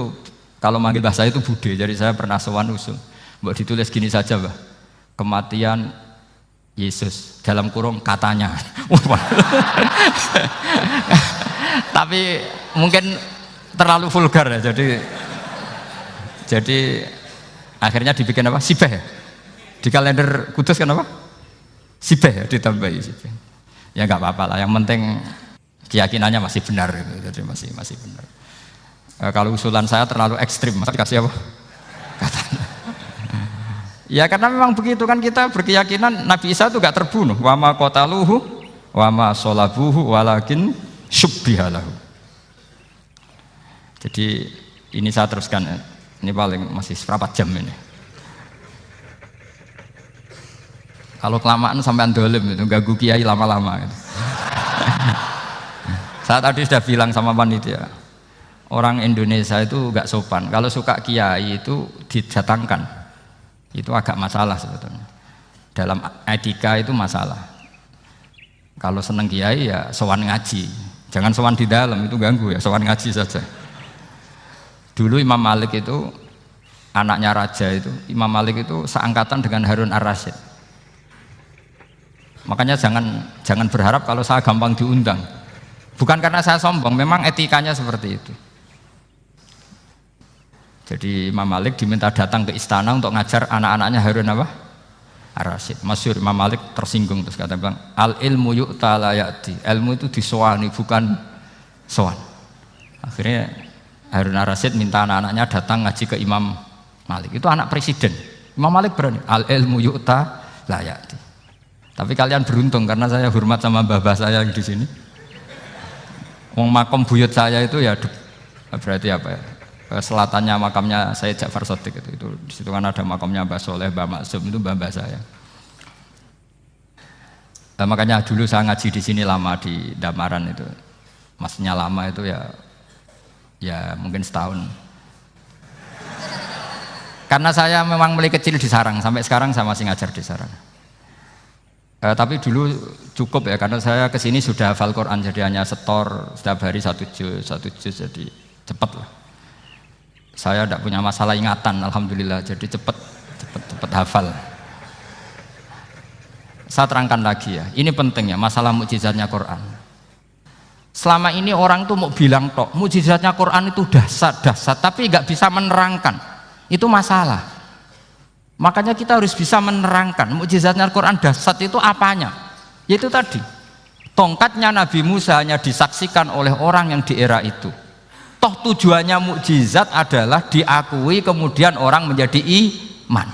kalau manggil bahasa itu bude, jadi saya pernah sowan usul. Mbok ditulis gini saja, Mbah. Kematian Yesus dalam kurung katanya. Tapi mungkin terlalu vulgar ya, jadi akhirnya dibikin apa? Sibeh. Di kalender Kudus kan apa? Sibeh, ditambahi Sibeh. Ya nggak apa-apa lah, yang penting keyakinannya masih benar gitu. Jadi masih benar. Kalau usulan saya terlalu ekstrim, masa dikasih apa? Katanya. Ya karena memang begitu kan, kita berkeyakinan Nabi Isa itu gak terbunuh. Wa ma qataluhu wa ma sholabuhu walakin syubbihalahu. Jadi ini saya teruskan, ini paling masih seberapa jam ini. Kalau kelamaan sampai dolim itu ganggu kiai lama-lama gitu. Saya tadi sudah bilang sama panitia, orang Indonesia itu gak sopan. Kalau suka kiai itu didatangkan, itu agak masalah sebetulnya. Dalam etika itu masalah. Kalau seneng kiai ya sowan ngaji, jangan sowan di dalam, itu ganggu ya, sowan ngaji saja. Dulu Imam Malik itu anaknya raja itu, Imam Malik itu seangkatan dengan Harun Ar-Rasyid. Makanya jangan berharap kalau saya gampang diundang. Bukan karena saya sombong, memang etikanya seperti itu. Jadi Imam Malik diminta datang ke istana untuk ngajar anak-anaknya Harun apa? Ar-Rasyid. Masyhur Imam Malik tersinggung terus kata bilang, al ilmu yu'ta la ya'ti. Ilmu itu disowani bukan sowan. Akhirnya Harun Ar-Rasyid minta anak-anaknya datang ngaji ke Imam Malik. Itu anak presiden. Imam Malik berani, al ilmu yu'ta la ya'ti. Tapi kalian beruntung karena saya hormat sama mbah-mbah saya yang di sini. Wong makom buyut saya itu ya berarti apa ya? Selatannya makamnya Sayyid Ja'far Shadiq itu di situ kan ada makamnya Mbah Soleh, Mbah Maksum, itu mbah-mbah saya. Makanya dulu saya ngaji di sini lama di Damaran itu. Maksudnya lama itu ya mungkin setahun. Karena saya memang mulai kecil di Sarang, sampai sekarang saya masih ngajar di Sarang. Tapi dulu cukup ya, karena saya kesini sudah hafal Quran, jadi hanya setor setiap hari satu juz, jadi cepat lah. Saya tidak punya masalah ingatan, alhamdulillah, jadi cepat hafal. Saya terangkan lagi ya, ini penting ya, masalah mukjizatnya Quran. Selama ini orang tuh mau bilang tok, mukjizatnya Quran itu dahsyat, tapi nggak bisa menerangkan. Itu masalah. Makanya kita harus bisa menerangkan mukjizatnya Al-Quran dahsyat itu apanya. Yaitu tadi, tongkatnya Nabi Musa hanya disaksikan oleh orang yang di era itu. Toh tujuannya mukjizat adalah diakui kemudian orang menjadi iman.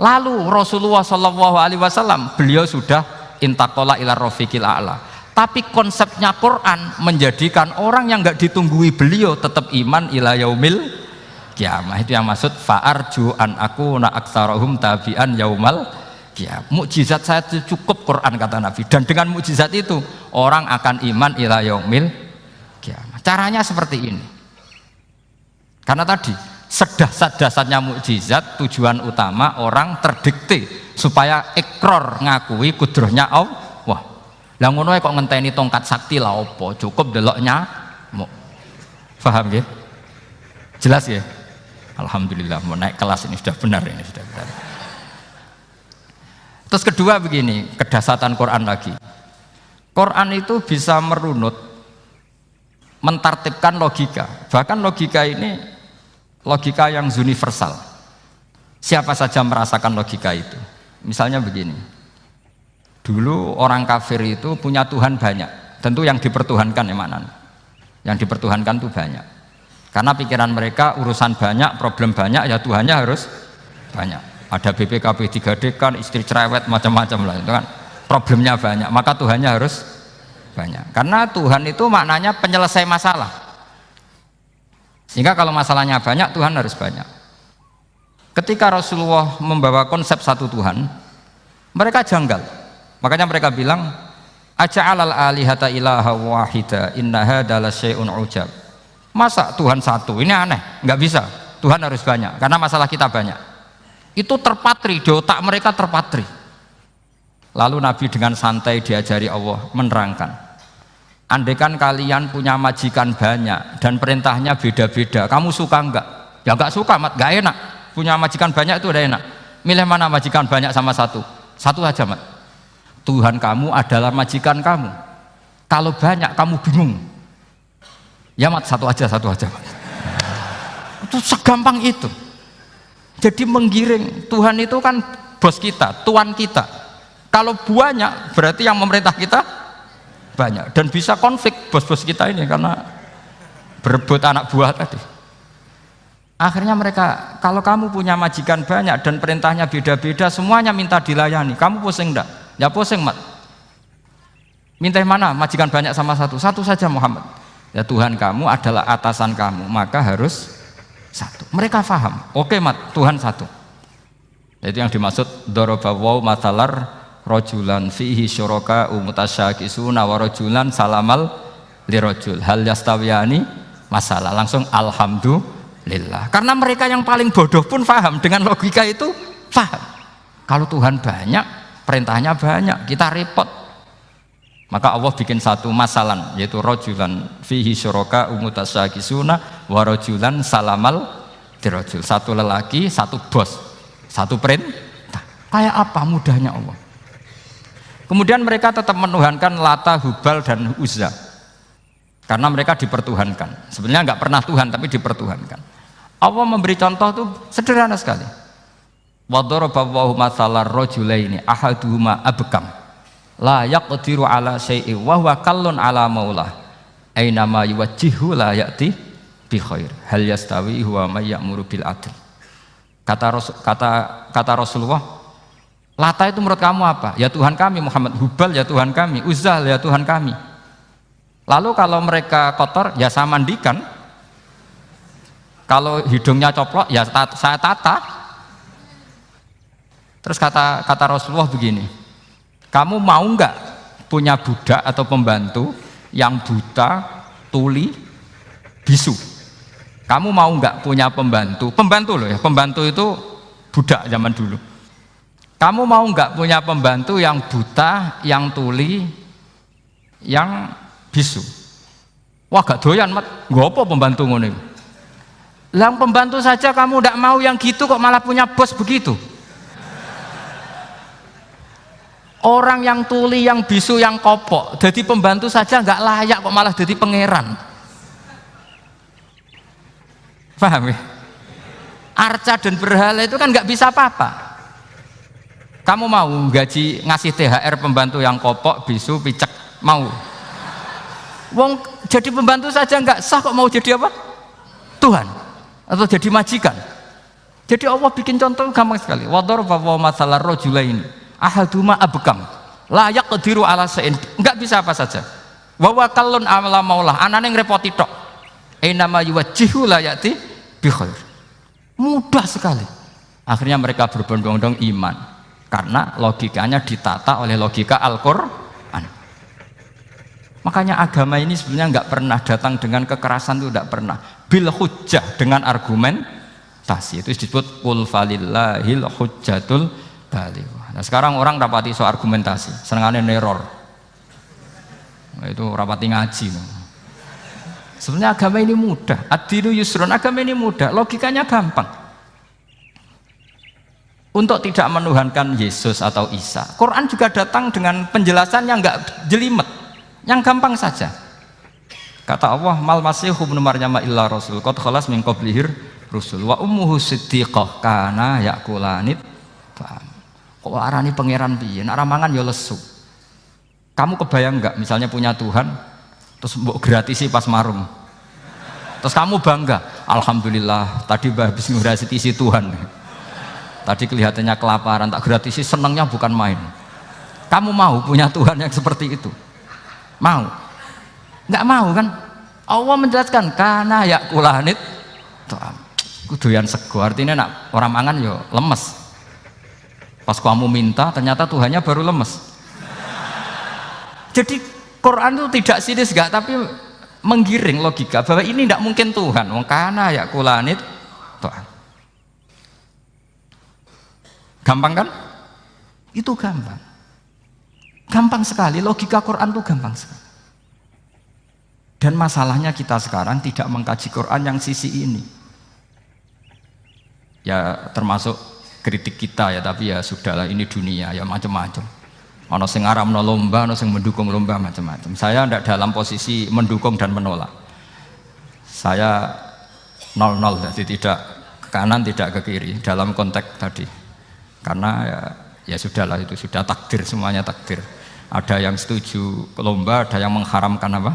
Lalu Rasulullah SAW beliau sudah intaqala ila rafiqil a'la. Tapi konsepnya Quran menjadikan orang yang nggak ditunggui beliau tetap iman ila yaumil kiamah. Itu yang maksud fa'arju an aku na aktsarahum tabi'an yaumal kiamah. Mukjizat saya itu cukup Quran kata Nabi, dan dengan mukjizat itu orang akan iman ila yaumil kiamah. Caranya seperti ini. Karena tadi sedahsyat-dahsyatnya mukjizat tujuan utama orang terdikte supaya ikrar ngakui kudrohnya Allah. Lah ngono kok ngenteni tongkat sakti lah opo? Cukup deloknya mau. Paham ya? Jelas ya? Alhamdulillah, mau naik kelas ini sudah benar. Terus kedua begini, kedahsyatan Quran lagi. Quran itu bisa merunut, mentartibkan logika. Bahkan logika ini logika yang universal. Siapa saja merasakan logika itu. Misalnya begini, dulu orang kafir itu punya Tuhan banyak. Tentu yang dipertuhankan ya mana? Yang dipertuhankan itu banyak. Karena pikiran mereka urusan banyak, problem banyak, ya Tuhannya harus banyak. Ada BPKB 3D kan, istri cerewet, macam-macam lah itu kan. Problemnya banyak, maka Tuhannya harus banyak. Karena Tuhan itu maknanya penyelesai masalah. Sehingga kalau masalahnya banyak, Tuhan harus banyak. Ketika Rasulullah membawa konsep satu Tuhan, mereka janggal. Makanya mereka bilang, aja'alal alihata ilaha wahida inna hadza lasyai'un ujab. Masa Tuhan satu? Ini aneh, nggak bisa. Tuhan harus banyak, karena masalah kita banyak. Itu terpatri, di otak mereka terpatri. Lalu Nabi dengan santai diajari Allah menerangkan. Andaikan kalian punya majikan banyak dan perintahnya beda-beda, kamu suka enggak? Ya enggak suka, Mat, enggak enak. Punya majikan banyak itu udah enak. Milih mana majikan banyak sama satu? Satu aja, Mat. Tuhan kamu adalah majikan kamu. Kalau banyak kamu bingung. Ya Mat, satu aja Mat. Itu segampang itu. Jadi menggiring, Tuhan itu kan bos kita, tuan kita. Kalau banyak berarti yang memerintah kita banyak, dan bisa konflik bos-bos kita ini karena berebut anak buah tadi. Akhirnya mereka, kalau kamu punya majikan banyak dan perintahnya beda-beda, semuanya minta dilayani, kamu pusing enggak? Ya pusing, Mat. Minta mana? Majikan banyak sama satu? Satu saja, Muhammad. Ya Tuhan kamu adalah atasan kamu, maka harus satu. Mereka paham. Oke, Mat, Tuhan satu. Itu yang dimaksud dorobawaw matalar rojulan fihi syuraka umutasyakisuna wa rojulan salamal lirojul hal yastawiyani masalah. Langsung alhamdulillah. Karena mereka yang paling bodoh pun paham, dengan logika itu paham. Kalau Tuhan banyak, perintahnya banyak, kita repot. Maka Allah bikin satu masalan, yaitu rojulan fihi syuraka umutasyakisuna wa rojulan salamal dirojul. Satu lelaki, satu bos, satu perintah. Kayak apa mudahnya Allah. Kemudian mereka tetap menuhankan Lata, Hubal, dan Uzza karena mereka dipertuhankan. Sebenarnya nggak pernah Tuhan, tapi dipertuhankan. Allah memberi contoh itu sederhana sekali. Wa daraballahu mathalar rajulaini ahaduhuma abkam la yaqdiru ala syai'in wa huwa kallun ala maulah aina ma yuwajjihu la ya'ti bi khair hal yastawi huwa may ya'muru bil adl. Kata Rasulullah, Lata itu menurut kamu apa? Ya Tuhan kami. Muhammad, Hubal ya Tuhan kami, Uzzah ya Tuhan kami. Lalu kalau mereka kotor ya saya mandikan, kalau hidungnya coplok ya saya tata. Terus kata Rasulullah begini, Kamu mau nggak punya budak atau pembantu yang buta, tuli, bisu? Kamu mau nggak punya pembantu? Pembantu loh ya, pembantu itu budak zaman dulu. Kamu mau nggak punya pembantu yang buta, yang tuli, yang bisu? Wah gak doyan mat, gak apa pembantu ngono. Yang pembantu saja kamu tidak mau yang gitu kok malah punya bos begitu. Orang yang tuli, yang bisu, yang kopok, jadi pembantu saja nggak layak kok malah jadi pangeran. Paham ya? Arca dan berhala itu kan nggak bisa apa-apa. Kamu mau gaji ngasih THR pembantu yang kopok, bisu, picek, mau? Wong jadi pembantu saja nggak sah kok mau jadi apa? Tuhan atau jadi majikan. Jadi Allah bikin contoh gampang sekali. Wadaraba masalah rajulaini ahaduma abkam la yaqdiru ala shay'in, enggak bisa apa saja. Wa wakallun amala maulah, anane ngrepoti tok. Inama yuwajjihu la yati bi khair. Mudah sekali. Akhirnya mereka berbondong-bondong iman karena logikanya ditata oleh logika Al-Qur'an. Makanya agama ini sebenarnya nggak pernah datang dengan kekerasan, itu tidak pernah. Bil hujjah, dengan argumentasi, itu disebut qul falillahil hujjatul balighah. Nah sekarang orang rapati soal argumentasi, senengannya neror. Nah, itu rapati ngaji. Sebenarnya agama ini mudah. Ad-dinu yusrun, agama ini mudah, logikanya gampang. Untuk tidak menuhankan Yesus atau Isa, Quran juga datang dengan penjelasan yang nggak jelimet, yang gampang saja. Kata Allah, mal masihu ibnu maryam illa rasul qad khalas min qablihir rusul wa ummuhu siddiqah kana yakulanit. Kok arani pangeran piye? Nek mangan ya lesu. Kamu kebayang enggak misalnya punya Tuhan terus mbok gratisi pas marung. Terus kamu bangga, alhamdulillah tadi habis ngratisi Tuhan. Tadi kelihatannya kelaparan, tak gratisi, senangnya bukan main. Kamu mau punya Tuhan yang seperti itu? Mau? Enggak mau kan? Allah menjelaskan karena yakulanit kuduyan sego, artinya nak orang mangan yo lemes. Pas kamu minta ternyata Tuhannya baru lemes. Jadi Quran itu tidak sinis enggak, tapi menggiring logika bahwa ini tidak mungkin Tuhan. Wong kana yakulanit gampang kan? Itu gampang. Gampang sekali, logika Quran itu gampang sekali. Dan masalahnya kita sekarang tidak mengkaji Quran yang sisi ini. Ya termasuk kritik kita ya, tapi ya sudahlah, ini dunia ya macam-macam. Ono sing ngaramno lomba, ono sing mendukung lomba, macam-macam. Saya tidak dalam posisi mendukung dan menolak. Saya 0-0, jadi tidak ke kanan tidak ke kiri dalam konteks tadi. Karena ya sudahlah, itu sudah takdir, semuanya takdir. Ada yang setuju lomba, ada yang mengharamkan apa?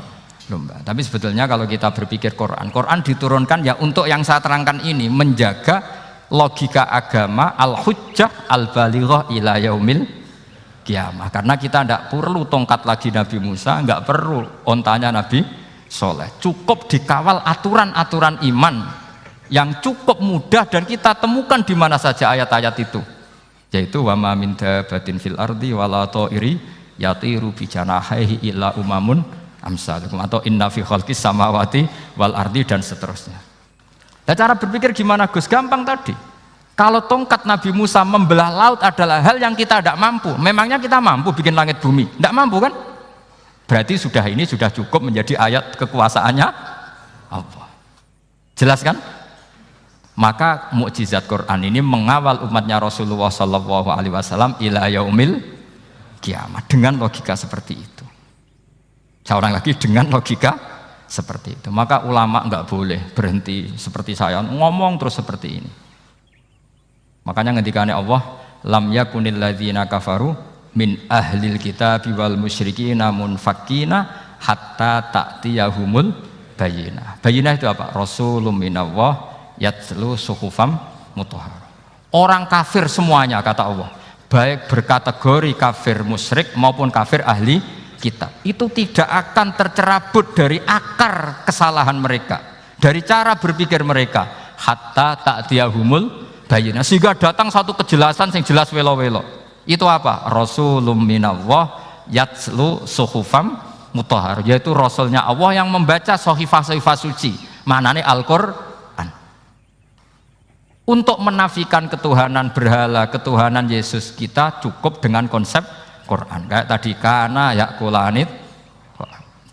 Lomba. Tapi sebetulnya kalau kita berpikir Quran diturunkan ya untuk yang saya terangkan ini, menjaga logika agama al-hujjah al-balighah ila yaumil kiamah. Karena kita tidak perlu tongkat lagi Nabi Musa, nggak perlu ontanya Nabi Soleh. Cukup dikawal aturan-aturan iman yang cukup mudah dan kita temukan di mana saja ayat-ayat itu. Yaitu wa ma min dabatin fil ardi wala ta'iri yatiru bi janahihi illa umamun amsalukum, atau inna fi khalqis samawati wal ardi, dan seterusnya. Nah, cara berpikir gimana Gus? Gampang tadi. Kalau tongkat Nabi Musa membelah laut adalah hal yang kita tidak mampu, memangnya kita mampu bikin langit bumi? Tidak mampu kan? Berarti ini sudah cukup menjadi ayat kekuasaannya Allah. Jelas kan? Maka mukjizat Quran ini mengawal umatnya Rasulullah SAW ila yaumil kiamat dengan logika seperti itu. Saya ulang lagi, dengan logika seperti itu. Maka ulama nggak boleh berhenti seperti saya ngomong terus seperti ini. Makanya ngendikane Allah, lam yakunil ladzina kafaru min ahlil kitabi wal musyrikina munfakina hatta ta'tiyahumul bayyinah. Bayyinah itu apa? Rasulun minallah yatslu suhufam mutahhar. Orang kafir semuanya, kata Allah, baik berkategori kafir musyrik maupun kafir ahli kitab, itu tidak akan tercerabut dari akar kesalahan mereka, dari cara berpikir mereka, hatta ta'tiyahumul bayyinah, sehingga datang satu kejelasan yang jelas welo-welo. Itu apa? Rasulun minallah yatslu suhufam mutahhar, yaitu rasulnya Allah yang membaca sahifah-sahifah suci, maknanya Al-Qur'an. Untuk menafikan ketuhanan berhala, ketuhanan Yesus, kita cukup dengan konsep Quran. Kayak tadi kana yakulanit,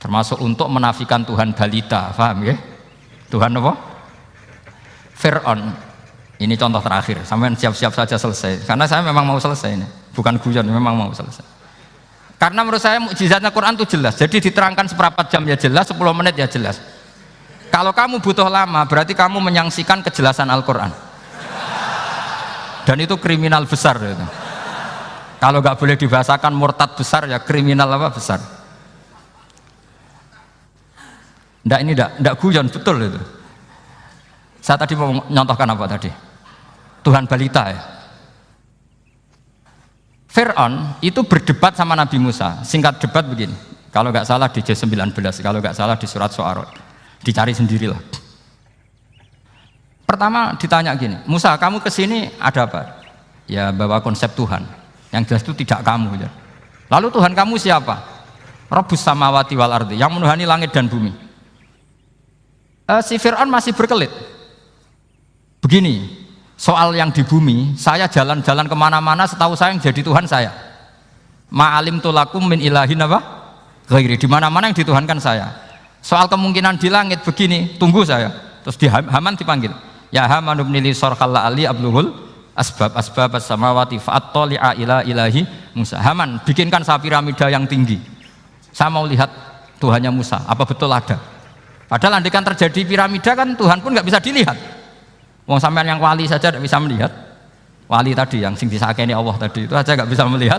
termasuk untuk menafikan Tuhan balita, paham ya? Tuhan apa? Fir'aun. Ini contoh terakhir, sampai siap-siap saja selesai. Karena saya memang mau selesai ini, bukan guyon, memang mau selesai. Karena menurut saya mukjizatnya Quran itu jelas. Jadi diterangkan seperempat jam ya jelas, 10 menit ya jelas. Kalau kamu butuh lama, berarti kamu menyaksikan kejelasan Al-Quran. Dan itu kriminal besar itu. Kalau nggak boleh dibahasakan murtad besar ya kriminal apa besar. Nggak, ini nggak guyon, betul itu. Saya tadi mau nyontohkan apa tadi? Tuhan balita ya. Fir'aun itu berdebat sama Nabi Musa. Singkat debat begini. Kalau nggak salah di Juz 19, kalau nggak salah di surat Syu'ara. Dicari sendirilah. Pertama ditanya gini, Musa kamu kesini ada apa? Ya bawa konsep Tuhan. Yang jelas itu tidak kamu. Ya. Lalu Tuhan kamu siapa? Rabbus samawati wal ardi, yang menuhani langit dan bumi. Si Fir'aun masih berkelit. Begini, soal yang di bumi, saya jalan-jalan kemana-mana, setahu saya yang jadi Tuhan saya. Ma'alim tulakum min ilahin apa? Ghairi, di mana-mana yang dituhankan saya. Soal kemungkinan di langit begini, tunggu saya. Terus di Haman dipanggil. Ya Haman ibn li sarhal ali abluhul asbab as-samawati fa'attali'a ila ilahi Musa. Haman, bikinkan piramida yang tinggi. Saya mau lihat Tuhannya Musa, apa betul ada? Padahal andaikan terjadi piramida kan Tuhan pun nggak bisa dilihat. Wong sampean yang wali saja tidak bisa melihat. Wali tadi yang sing disakeni Allah tadi itu aja nggak bisa melihat.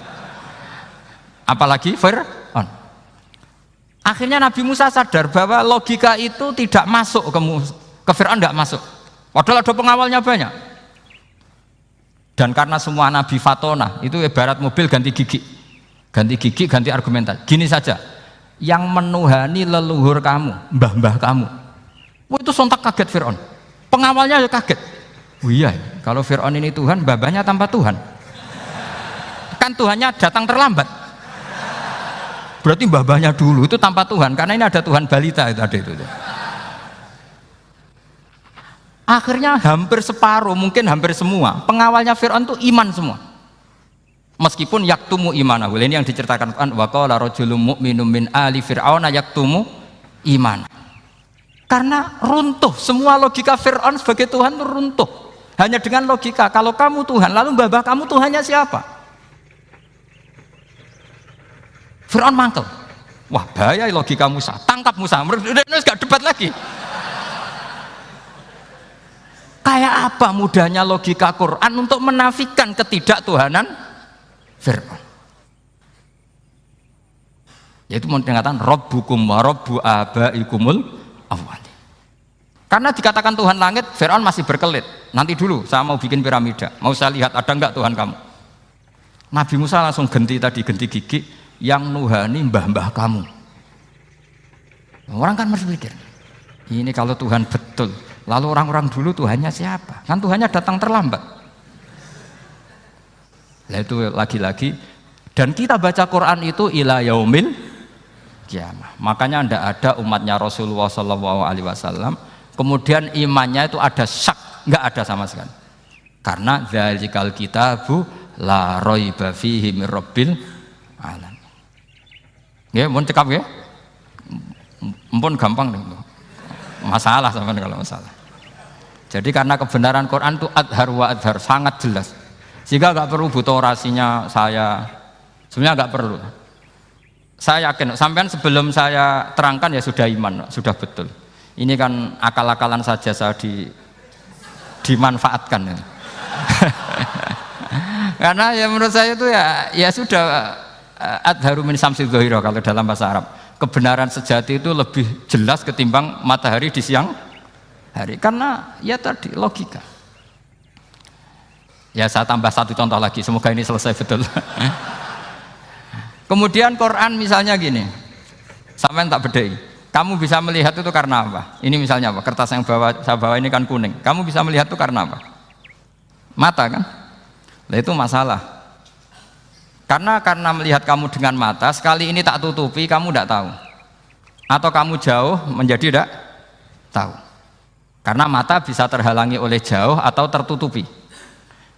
Apalagi Fir'aun. Akhirnya Nabi Musa sadar bahwa logika itu tidak masuk ke Fir'aun, tidak masuk. Padahal ada pengawalnya banyak. Dan karena semua Nabi fatona itu ibarat mobil ganti gigi, ganti argumentasi. Gini saja, yang menuhani leluhur kamu, mbah-mbah kamu, itu sontak kaget Fir'aun. Pengawalnya ya kaget. Oh iya, kalau Fir'aun ini Tuhan, mbah-mbahnya tanpa Tuhan. Kan Tuhannya datang terlambat. Berarti mbah-mbahnya dulu itu tanpa Tuhan, karena ini ada Tuhan balita itu ada itu. Akhirnya hampir separuh, mungkin hampir semua pengawalnya Fir'aun itu iman semua. Meskipun yaktumu imanahu, ini yang diceritakan Quran, wa qala rajulun mu'minun min ali fir'auna yaktumu iman. Karena runtuh, semua logika Fir'aun sebagai Tuhan itu runtuh. Hanya dengan logika, kalau kamu Tuhan, lalu mbah kamu Tuhannya siapa? Fir'aun mangkel. Wah bahaya logika Musa, tangkap Musa, udah gak debat lagi. Kayak apa mudahnya logika Quran untuk menafikan ketidaktuhanan Fir'aun. Yaitu mengatakan Rabbukum wa Rabbu abaikumul awwalin. Karena dikatakan Tuhan langit, Fir'aun masih berkelit. Nanti dulu saya mau bikin piramida, mau saya lihat ada enggak Tuhan kamu. Nabi Musa langsung ganti gigi, yang nuhani mbah-mbah kamu. Orang kan masih pikir, ini kalau Tuhan betul, lalu orang-orang dulu Tuhannya siapa? Kan Tuhannya datang terlambat. Nah itu lagi-lagi, dan kita baca Quran itu ila yaumil kiamah. Makanya tidak ada umatnya Rasulullah SAW kemudian imannya itu ada syak, nggak ada sama sekali. Karena dzalikal kitabu la raiba fihi mir rabbil alamin. Ya, mohon cekap ya. Mumpun gampang deh. Masalah sama kalau masalah. Jadi karena kebenaran Quran itu adhar wa adhar, sangat jelas. Sehingga nggak perlu butuh orasinya saya. Sebenarnya nggak perlu. Saya yakin, sampean sebelum saya terangkan ya sudah iman, sudah betul. Ini kan akal-akalan saja saya dimanfaatkan. Karena ya menurut saya itu ya sudah adharu min samsi dzahira kalau dalam bahasa Arab. Kebenaran sejati itu lebih jelas ketimbang matahari di siang hari. Karena ya tadi logika. Ya saya tambah satu contoh lagi, semoga ini selesai betul. Kemudian Quran misalnya gini, sampean tak bedai. Kamu bisa melihat itu karena apa? Ini misalnya apa? Kertas yang saya bawa ini kan kuning. Kamu bisa melihat itu karena apa? Mata kan? Nah itu masalah. Karena melihat kamu dengan mata, sekali ini tak tutupi, kamu tidak tahu. Atau kamu jauh menjadi tidak tahu. Karena mata bisa terhalangi oleh jauh atau tertutupi.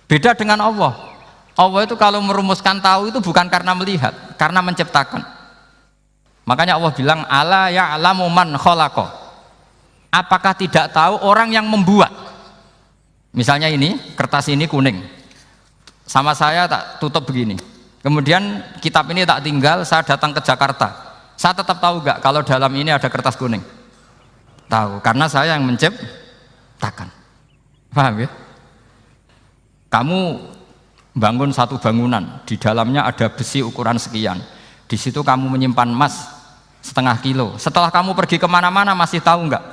Beda dengan Allah. Allah itu kalau merumuskan tahu itu bukan karena melihat, karena menciptakan. Makanya Allah bilang, ala ya'lamu man khalaqa. Apakah tidak tahu orang yang membuat? Misalnya ini, kertas ini kuning. Sama saya tak tutup begini. Kemudian kitab ini tak tinggal, saya datang ke Jakarta. Saya tetap tahu enggak kalau dalam ini ada kertas kuning? Tahu, karena saya yang menciptakan. Paham ya? Kamu bangun satu bangunan, di dalamnya ada besi ukuran sekian. Di situ kamu menyimpan emas setengah kilo. Setelah kamu pergi kemana-mana masih tahu enggak?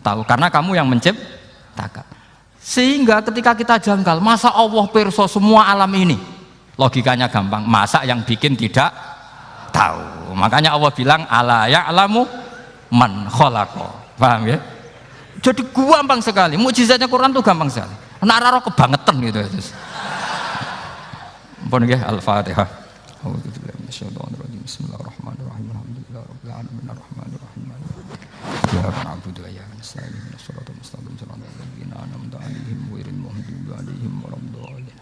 Tahu, karena kamu yang menciptakan. Sehingga ketika kita janggal, masa Allah pirsa semua alam ini? Logikanya gampang, masa yang bikin tidak tahu? Makanya Allah bilang, ala ya'lamu man khalaqa. Paham ya? Jadi gampang sekali, mukjizatnya Quran itu gampang sekali. Nararo kebangetan gitu. Ampun nggih, Al-Fatihah. A'udzubillahi minasyaitonir Bismillahirrahmanirrahim. Alhamdulillahirabbil alamin arrahmanirrahim. Iyyaka na'budu wa iyyaka nasta'in. Ihdinas siratal mustaqim. Shiratal ladzina an'amta 'alaihim ghairil maghdubi 'alaihim waladdallin.